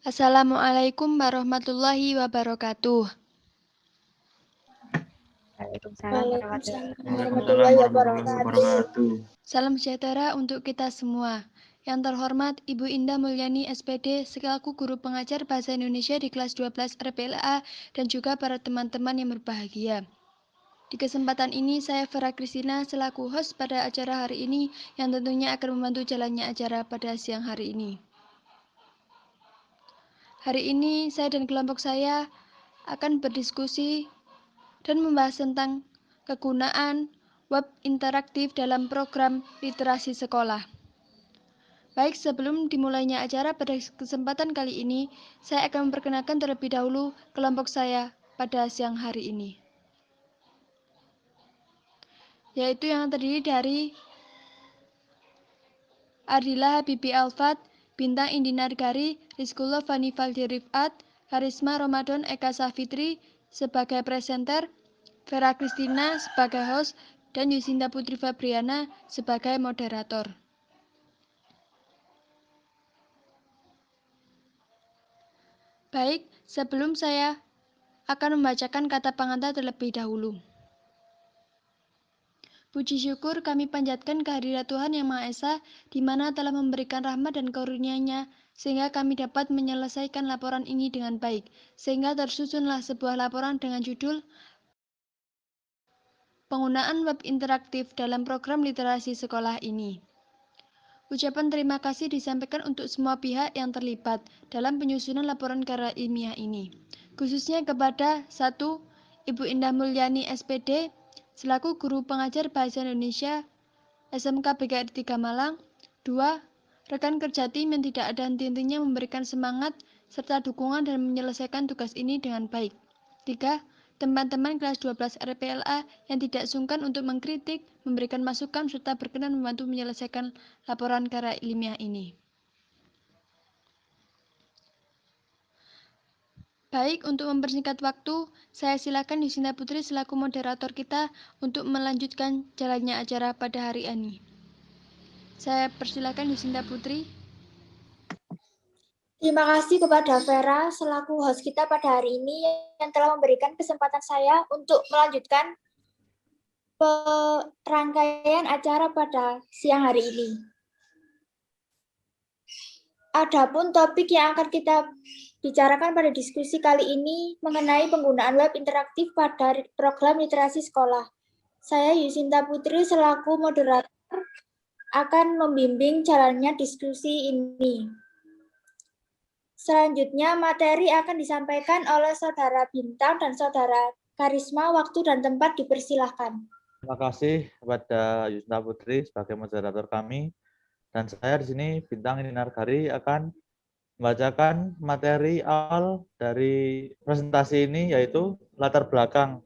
Assalamualaikum warahmatullahi wabarakatuh. Waalaikumsalam Waalaikumsalam warahmatullahi warahmatullahi wabarakatuh. wabarakatuh. Salam sejahtera untuk kita semua. Yang terhormat Ibu Indah Mulyani SPD selaku guru pengajar Bahasa Indonesia di kelas 12 RPLA dan juga para teman-teman yang berbahagia. Di kesempatan ini saya Vera Kristina selaku host pada acara hari ini yang tentunya akan membantu jalannya acara pada siang hari ini. Hari ini saya dan kelompok saya akan berdiskusi dan membahas tentang kegunaan web interaktif dalam program literasi sekolah. Baik, sebelum dimulainya acara pada kesempatan kali ini, saya akan memperkenalkan terlebih dahulu kelompok saya pada siang hari ini, yaitu yang terdiri dari Ardila Habibi Alfat, Bintang Indinar Gari, Rizkullah Fani Faldi Rifat, Karisma Ramadan Eka Safitri sebagai presenter, Vera Kristina sebagai host, dan Yusinda Putri Fabriana sebagai moderator. Baik, sebelum saya akan membacakan kata pengantar terlebih dahulu. Puji syukur kami panjatkan kehadirat Tuhan Yang Maha Esa, di mana telah memberikan rahmat dan karunia-Nya, sehingga kami dapat menyelesaikan laporan ini dengan baik. Sehingga tersusunlah sebuah laporan dengan judul Penggunaan Web Interaktif dalam Program Literasi Sekolah ini. Ucapan terima kasih disampaikan untuk semua pihak yang terlibat dalam penyusunan laporan karya ilmiah ini, khususnya kepada 1. Ibu Indah Mulyani SPD, selaku Guru Pengajar Bahasa Indonesia SMK BKR 3 Malang. 2. Rekan kerja tim yang tidak ada henti-hentinya memberikan semangat serta dukungan dan menyelesaikan tugas ini dengan baik. 3. Teman-teman kelas 12 RPLA yang tidak sungkan untuk mengkritik, memberikan masukan, serta berkenan membantu menyelesaikan laporan karya ilmiah ini. Baik, untuk mempersingkat waktu, saya silakan Yusinda Putri selaku moderator kita untuk melanjutkan jalannya acara pada hari ini. Saya persilakan Yusinda Putri. Terima kasih kepada Vera selaku host kita pada hari ini yang telah memberikan kesempatan saya untuk melanjutkan rangkaian acara pada siang hari ini. Adapun topik yang akan kita bicarakan pada diskusi kali ini mengenai penggunaan web interaktif pada program literasi sekolah. Saya Yusinta Putri selaku moderator akan membimbing jalannya diskusi ini. Selanjutnya materi akan disampaikan oleh Saudara Bintang dan Saudara Karisma. Waktu dan tempat dipersilahkan. Terima kasih kepada Yusinda Putri sebagai moderator kami. Dan saya di sini Bintang Indinar Gari akan membacakan materi awal dari presentasi ini, yaitu latar belakang.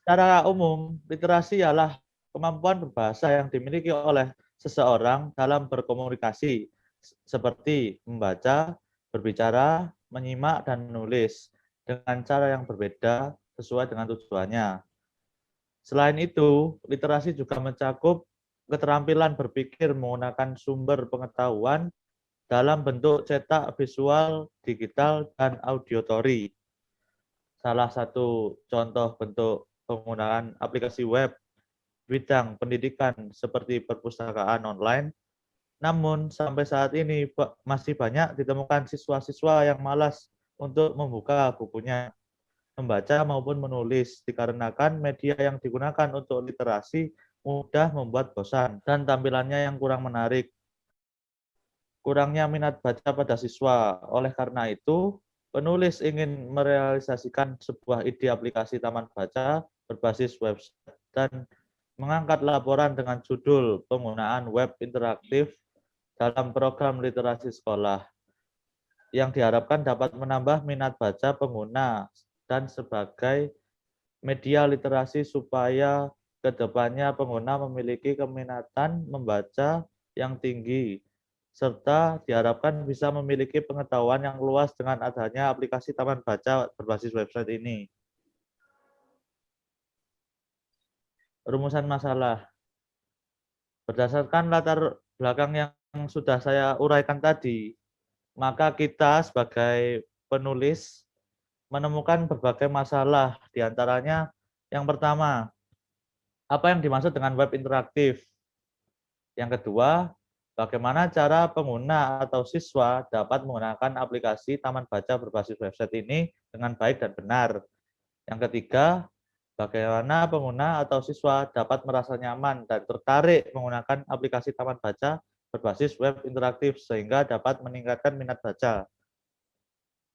Secara umum, literasi ialah kemampuan berbahasa yang dimiliki oleh seseorang dalam berkomunikasi, seperti membaca, berbicara, menyimak, dan menulis dengan cara yang berbeda sesuai dengan tujuannya. Selain itu, literasi juga mencakup keterampilan berpikir menggunakan sumber pengetahuan dalam bentuk cetak, visual, digital, dan auditory. Salah satu contoh bentuk penggunaan aplikasi web bidang pendidikan seperti perpustakaan online, namun sampai saat ini masih banyak ditemukan siswa-siswa yang malas untuk membuka bukunya, membaca maupun menulis, dikarenakan media yang digunakan untuk literasi mudah membuat bosan dan tampilannya yang kurang menarik. Kurangnya minat baca pada siswa. Oleh karena itu, penulis ingin merealisasikan sebuah ide aplikasi taman baca berbasis website dan mengangkat laporan dengan judul penggunaan web interaktif dalam program literasi sekolah yang diharapkan dapat menambah minat baca pengguna dan sebagai media literasi supaya kedepannya pengguna memiliki keminatan membaca yang tinggi serta diharapkan bisa memiliki pengetahuan yang luas dengan adanya aplikasi taman baca berbasis website ini. Rumusan masalah. Berdasarkan latar belakang yang sudah saya uraikan tadi, maka kita sebagai penulis menemukan berbagai masalah. Di antaranya yang pertama, apa yang dimaksud dengan web interaktif? Yang kedua, bagaimana cara pengguna atau siswa dapat menggunakan aplikasi Taman Baca berbasis website ini dengan baik dan benar? Yang ketiga, bagaimana pengguna atau siswa dapat merasa nyaman dan tertarik menggunakan aplikasi Taman Baca berbasis web interaktif sehingga dapat meningkatkan minat baca.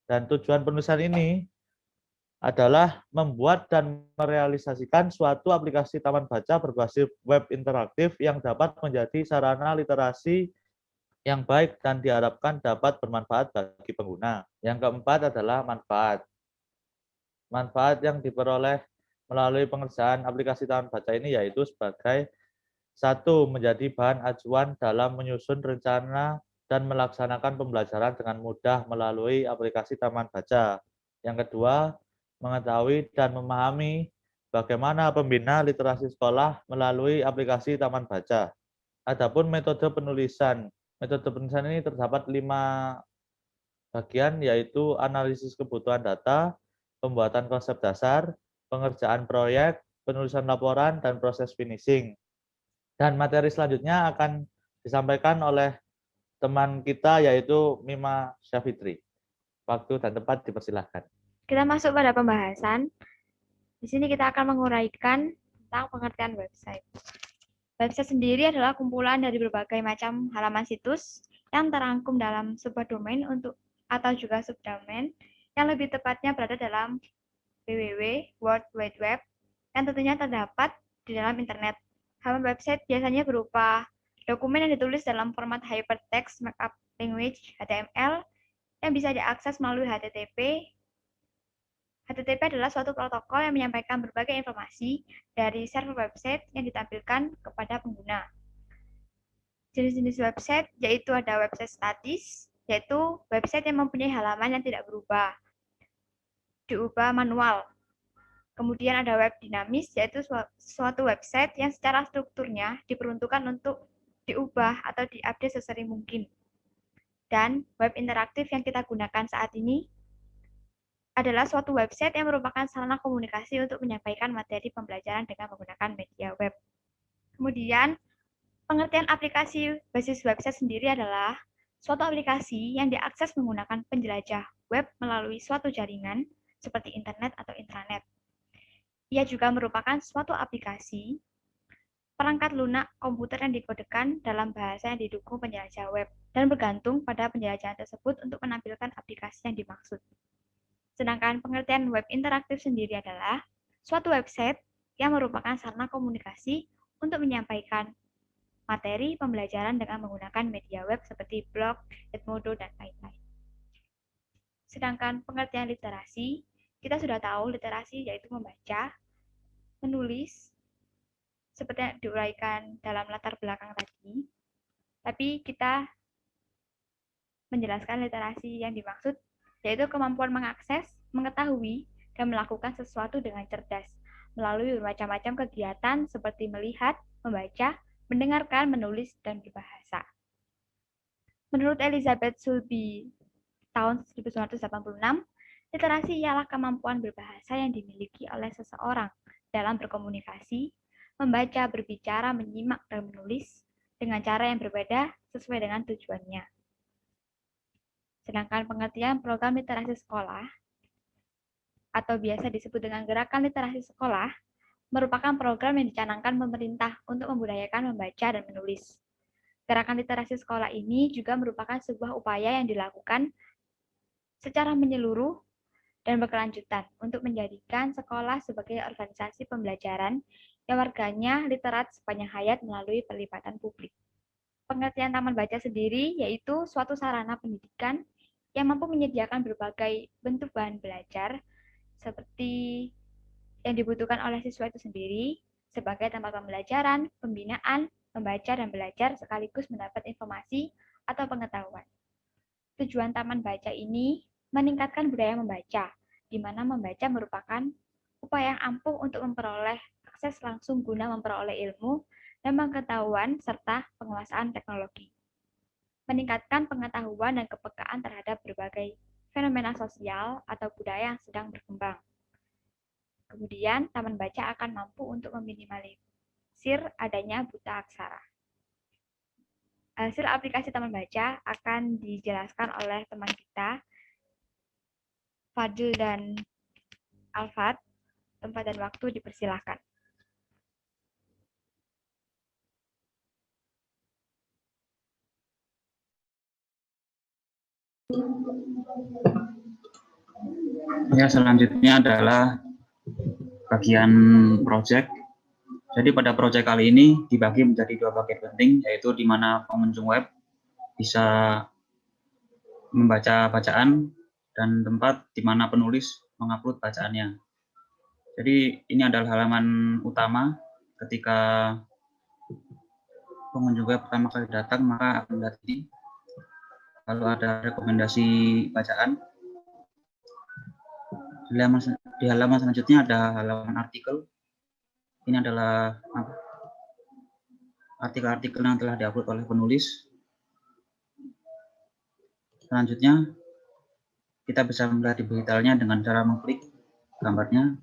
Dan tujuan penulisan ini adalah membuat dan merealisasikan suatu aplikasi Taman Baca berbasis web interaktif yang dapat menjadi sarana literasi yang baik dan diharapkan dapat bermanfaat bagi pengguna. Yang keempat adalah manfaat. Manfaat yang diperoleh melalui pengerjaan aplikasi Taman Baca ini yaitu sebagai satu, menjadi bahan acuan dalam menyusun rencana dan melaksanakan pembelajaran dengan mudah melalui aplikasi Taman Baca. Yang kedua, mengetahui dan memahami bagaimana pembina literasi sekolah melalui aplikasi Taman Baca. Adapun metode penulisan ini terdapat 5 bagian, yaitu analisis kebutuhan data, pembuatan konsep dasar, pengerjaan proyek, penulisan laporan, dan proses finishing. Dan materi selanjutnya akan disampaikan oleh teman kita yaitu Mima Syafitri. Waktu dan tempat dipersilahkan. Kita masuk pada pembahasan. Di sini kita akan menguraikan tentang pengertian website. Website sendiri adalah kumpulan dari berbagai macam halaman situs yang terangkum dalam sebuah domain atau juga subdomain yang lebih tepatnya berada dalam www World Wide Web yang tentunya terdapat di dalam internet. Halaman website biasanya berupa dokumen yang ditulis dalam format hypertext markup language HTML yang bisa diakses melalui HTTP. HTTP adalah suatu protokol yang menyampaikan berbagai informasi dari server website yang ditampilkan kepada pengguna. Jenis-jenis website yaitu ada website statis, yaitu website yang mempunyai halaman yang tidak berubah, diubah manual. Kemudian ada web dinamis, yaitu suatu website yang secara strukturnya diperuntukkan untuk diubah atau diupdate sesering mungkin. Dan web interaktif yang kita gunakan saat ini adalah suatu website yang merupakan sarana komunikasi untuk menyampaikan materi pembelajaran dengan menggunakan media web. Kemudian, pengertian aplikasi basis website sendiri adalah suatu aplikasi yang diakses menggunakan penjelajah web melalui suatu jaringan seperti internet atau intranet. Ia juga merupakan suatu aplikasi perangkat lunak komputer yang dikodekan dalam bahasa yang didukung penjelajah web dan bergantung pada penjelajahan tersebut untuk menampilkan aplikasi yang dimaksud. Sedangkan pengertian web interaktif sendiri adalah suatu website yang merupakan sarana komunikasi untuk menyampaikan materi pembelajaran dengan menggunakan media web seperti blog, Edmodo, dan lain-lain. Sedangkan pengertian literasi, kita sudah tahu literasi yaitu membaca, menulis, seperti yang diuraikan dalam latar belakang tadi, tapi kita menjelaskan literasi yang dimaksud yaitu kemampuan mengakses, mengetahui, dan melakukan sesuatu dengan cerdas melalui bermacam-macam kegiatan seperti melihat, membaca, mendengarkan, menulis, dan berbahasa. Menurut Elizabeth Sulby tahun 1986, literasi ialah kemampuan berbahasa yang dimiliki oleh seseorang dalam berkomunikasi, membaca, berbicara, menyimak, dan menulis dengan cara yang berbeda sesuai dengan tujuannya. Sedangkan pengertian program literasi sekolah, atau biasa disebut dengan gerakan literasi sekolah, merupakan program yang dicanangkan pemerintah untuk membudayakan membaca dan menulis. Gerakan literasi sekolah ini juga merupakan sebuah upaya yang dilakukan secara menyeluruh dan berkelanjutan untuk menjadikan sekolah sebagai organisasi pembelajaran yang warganya literat sepanjang hayat melalui pelibatan publik. Pengertian taman baca sendiri yaitu suatu sarana pendidikan yang mampu menyediakan berbagai bentuk bahan belajar seperti yang dibutuhkan oleh siswa itu sendiri sebagai tempat pembelajaran, pembinaan, membaca dan belajar sekaligus mendapat informasi atau pengetahuan. Tujuan taman baca ini meningkatkan budaya membaca, di mana membaca merupakan upaya yang ampuh untuk memperoleh akses langsung guna memperoleh ilmu dan pengetahuan serta penguasaan teknologi. meningkatkan pengetahuan dan kepekaan terhadap berbagai fenomena sosial atau budaya yang sedang berkembang. Kemudian, taman baca akan mampu untuk meminimalisir adanya buta aksara. Hasil aplikasi taman baca akan dijelaskan oleh teman kita, Fadil dan Alfat. Tempat dan waktu dipersilahkan. Ya, selanjutnya adalah bagian project. Jadi pada project kali ini dibagi menjadi 2 bagian penting, yaitu di mana pengunjung web bisa membaca bacaan dan tempat di mana penulis mengupload bacaannya. Jadi ini adalah halaman utama. Ketika pengunjung web pertama kali datang, maka akan melihat ini. Lalu ada rekomendasi bacaan. Di halaman selanjutnya ada halaman artikel. Ini adalah artikel-artikel yang telah diupload oleh penulis. Selanjutnya, kita bisa melihat di detailnya dengan cara mengklik gambarnya.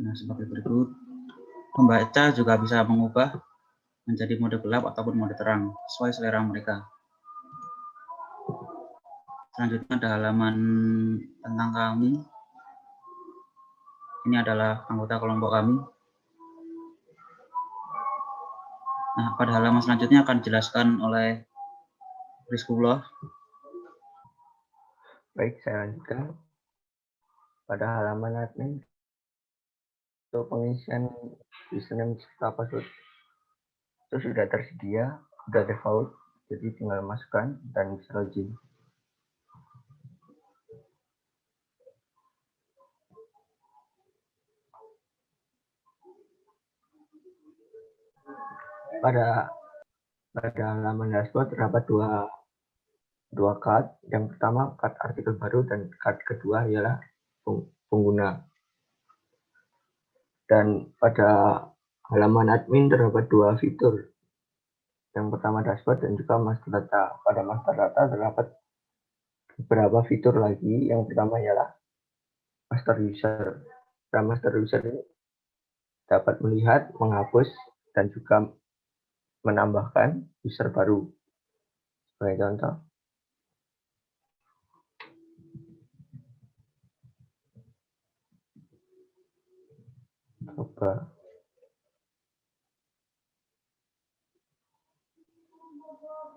Nah, seperti berikut. Pembaca juga bisa mengubah menjadi mode gelap ataupun mode terang, sesuai selera mereka. Selanjutnya ada halaman tentang kami. Ini adalah anggota kelompok kami. Nah, pada halaman selanjutnya akan dijelaskan oleh Rizkullah. Baik, saya lanjutkan. Pada halaman admin, untuk pengisian username serta password itu sudah tersedia, sudah default, jadi tinggal masukkan dan bisa login. Pada halaman dashboard terdapat dua card. Yang pertama card artikel baru dan card kedua ialah pengguna. Dan pada halaman admin terdapat 2 fitur. Yang pertama dashboard dan juga master data. Pada master data terdapat beberapa fitur lagi. Yang pertama ialah master user. Pada master user ini dapat melihat, menghapus, dan juga menambahkan user baru. Sebagai contoh. Coba.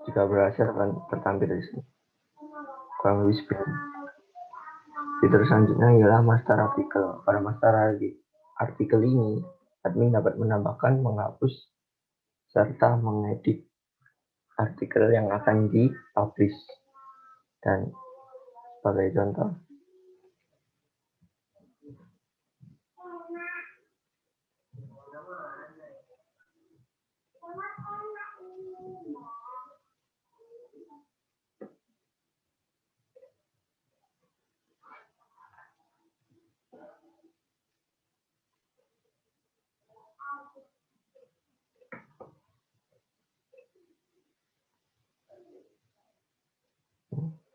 Jika berhasil akan tertampil di sini. Kurang lebih seperti ini. Fitur selanjutnya ialah master artikel. Pada master artikel ini, admin dapat menambahkan, menghapus, serta mengedit artikel yang akan dipublish. Dan sebagai contoh,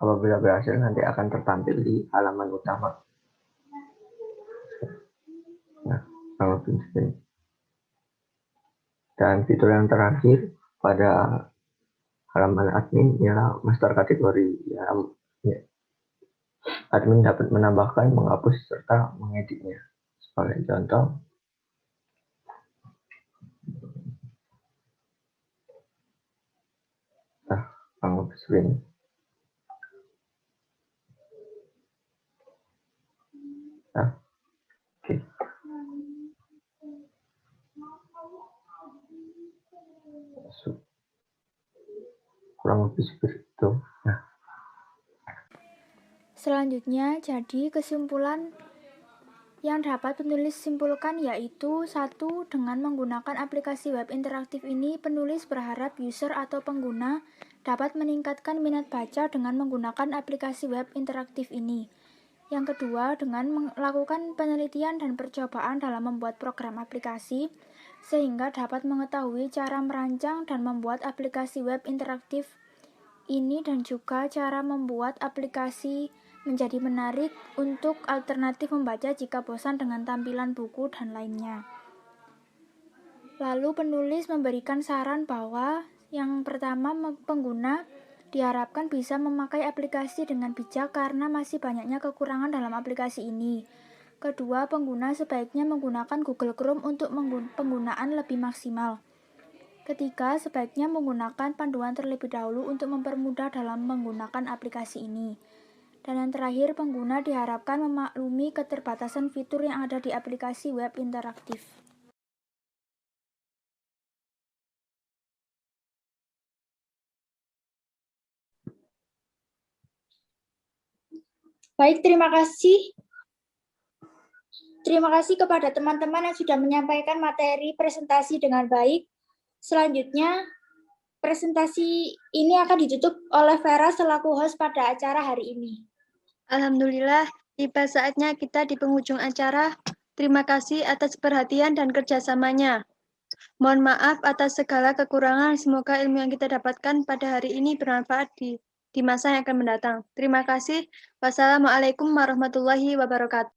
apabila berhasil nanti akan tertampil di halaman utama. Nah, kurang lebih seperti. Dan fitur yang terakhir pada halaman admin ialah master kategori. Ya, admin dapat menambahkan, menghapus, serta mengeditnya. Sebagai contoh, kurang lebih seperti ini. Nah, oke. Kurang lebih seperti itu. Nah. Selanjutnya, jadi kesimpulan yang dapat penulis simpulkan yaitu 1. Dengan menggunakan aplikasi web interaktif ini, penulis berharap user atau pengguna dapat meningkatkan minat baca dengan menggunakan aplikasi web interaktif ini. Yang kedua, dengan melakukan penelitian dan percobaan dalam membuat program aplikasi, sehingga dapat mengetahui cara merancang dan membuat aplikasi web interaktif ini dan juga cara membuat aplikasi menjadi menarik untuk alternatif membaca jika bosan dengan tampilan buku dan lainnya. Lalu penulis memberikan saran bahwa yang pertama, pengguna diharapkan bisa memakai aplikasi dengan bijak karena masih banyaknya kekurangan dalam aplikasi ini. Kedua, pengguna sebaiknya menggunakan Google Chrome untuk penggunaan lebih maksimal. Ketiga, sebaiknya menggunakan panduan terlebih dahulu untuk mempermudah dalam menggunakan aplikasi ini. Dan yang terakhir, pengguna diharapkan memaklumi keterbatasan fitur yang ada di aplikasi web interaktif. Baik, terima kasih. Terima kasih kepada teman-teman yang sudah menyampaikan materi presentasi dengan baik. Selanjutnya, presentasi ini akan ditutup oleh Vera selaku host pada acara hari ini. Alhamdulillah, tiba saatnya kita di penghujung acara. Terima kasih atas perhatian dan kerjasamanya. Mohon maaf atas segala kekurangan. Semoga ilmu yang kita dapatkan pada hari ini bermanfaat di masa yang akan mendatang. Terima kasih. Wassalamualaikum warahmatullahi wabarakatuh.